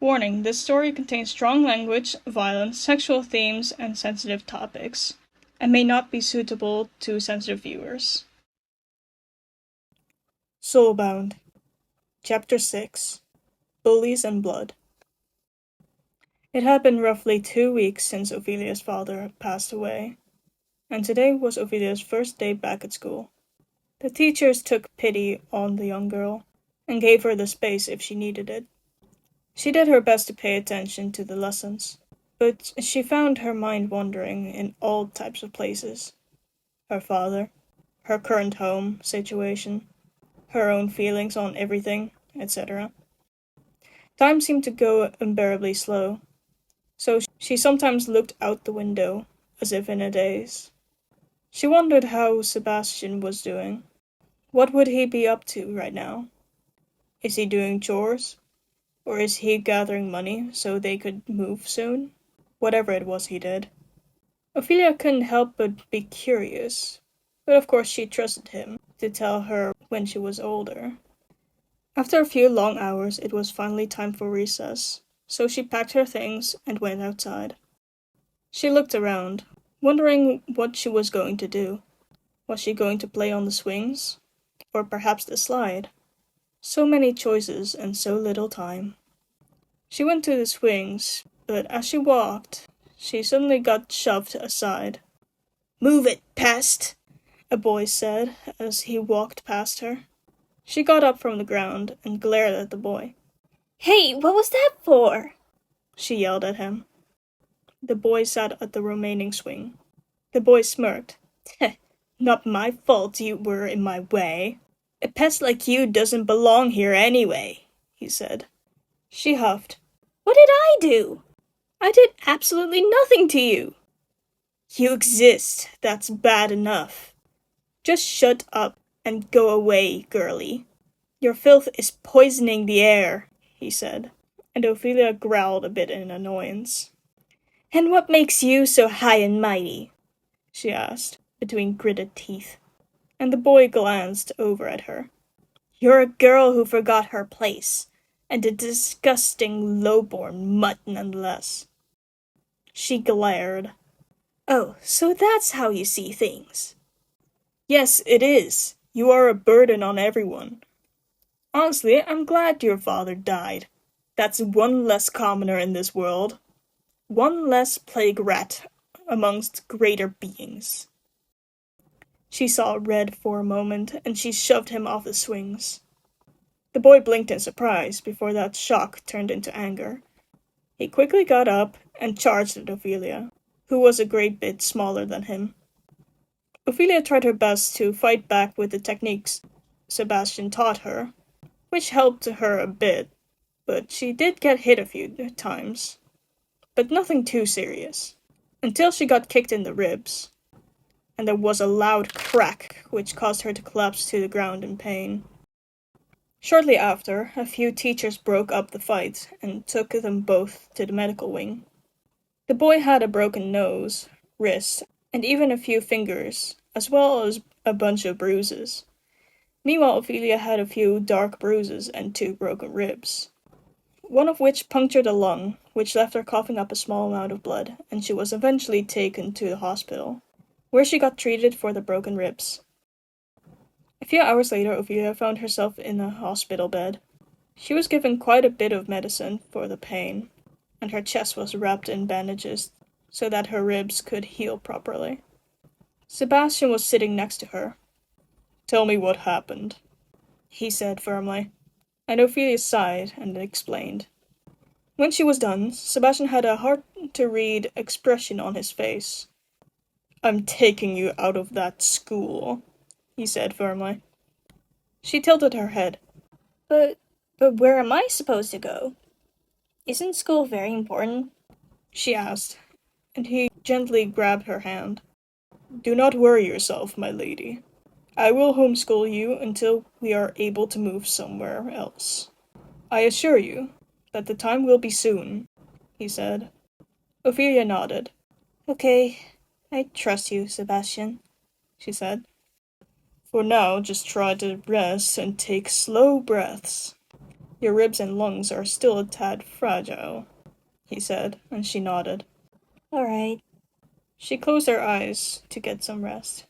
Warning, this story contains strong language, violence, sexual themes, and sensitive topics, and may not be suitable to sensitive viewers. Soulbound, Chapter 6, Bullies and Blood. It had been roughly 2 weeks since Ophelia's father had passed away, and today was Ophelia's first day back at school. The teachers took pity on the young girl, and gave her the space if she needed it. She did her best to pay attention to the lessons, but she found her mind wandering in all types of places. Her father, her current home situation, her own feelings on everything, etc. Time seemed to go unbearably slow, so she sometimes looked out the window, as if in a daze. She wondered how Sebastian was doing. What would he be up to right now? Is he doing chores? Or is he gathering money so they could move soon? Whatever it was he did. Ophelia couldn't help but be curious, but of course she trusted him to tell her when she was older. After a few long hours, it was finally time for recess, so she packed her things and went outside. She looked around, wondering what she was going to do. Was she going to play on the swings? Or perhaps the slide? So many choices and so little time. She went to the swings, but as she walked, she suddenly got shoved aside. "Move it, pest!" a boy said as he walked past her. She got up from the ground and glared at the boy. "Hey, what was that for?" she yelled at him. The boy sat at the remaining swing. The boy smirked. "Not my fault you were in my way. A pest like you doesn't belong here anyway," he said. She huffed. "What did I do? I did absolutely nothing to you." "You exist, that's bad enough. Just shut up and go away, girlie. Your filth is poisoning the air," he said, and Ophelia growled a bit in annoyance. "And what makes you so high and mighty?" she asked, between gritted teeth, and the boy glanced over at her. "You're a girl who forgot her place, and a disgusting low-born mutt nonetheless." She glared. "Oh, so that's how you see things." "Yes, it is. You are a burden on everyone. Honestly, I'm glad your father died. That's one less commoner in this world. One less plague rat amongst greater beings." She saw red for a moment, and she shoved him off the swings. The boy blinked in surprise before that shock turned into anger. He quickly got up and charged at Ophelia, who was a great bit smaller than him. Ophelia tried her best to fight back with the techniques Sebastian taught her, which helped her a bit, but she did get hit a few times. But nothing too serious, until she got kicked in the ribs, and there was a loud crack which caused her to collapse to the ground in pain. Shortly after, a few teachers broke up the fight and took them both to the medical wing. The boy had a broken nose, wrist, and even a few fingers, as well as a bunch of bruises. Meanwhile, Ophelia had a few dark bruises and 2 broken ribs, one of which punctured a lung, which left her coughing up a small amount of blood, and she was eventually taken to the hospital, where she got treated for the broken ribs. A few hours later, Ophelia found herself in a hospital bed. She was given quite a bit of medicine for the pain, and her chest was wrapped in bandages so that her ribs could heal properly. Sebastian was sitting next to her. "Tell me what happened," he said firmly, and Ophelia sighed and explained. When she was done, Sebastian had a hard-to-read expression on his face. "I'm taking you out of that school," he said firmly. She tilted her head. But where am I supposed to go? Isn't school very important?" she asked, and he gently grabbed her hand. "Do not worry yourself, my lady. I will homeschool you until we are able to move somewhere else. I assure you that the time will be soon," he said. Ophelia nodded. "Okay, I trust you, Sebastian," she said. "For now, just try to rest and take slow breaths. Your ribs and lungs are still a tad fragile, he said, and she nodded. All right. She closed her eyes to get some rest.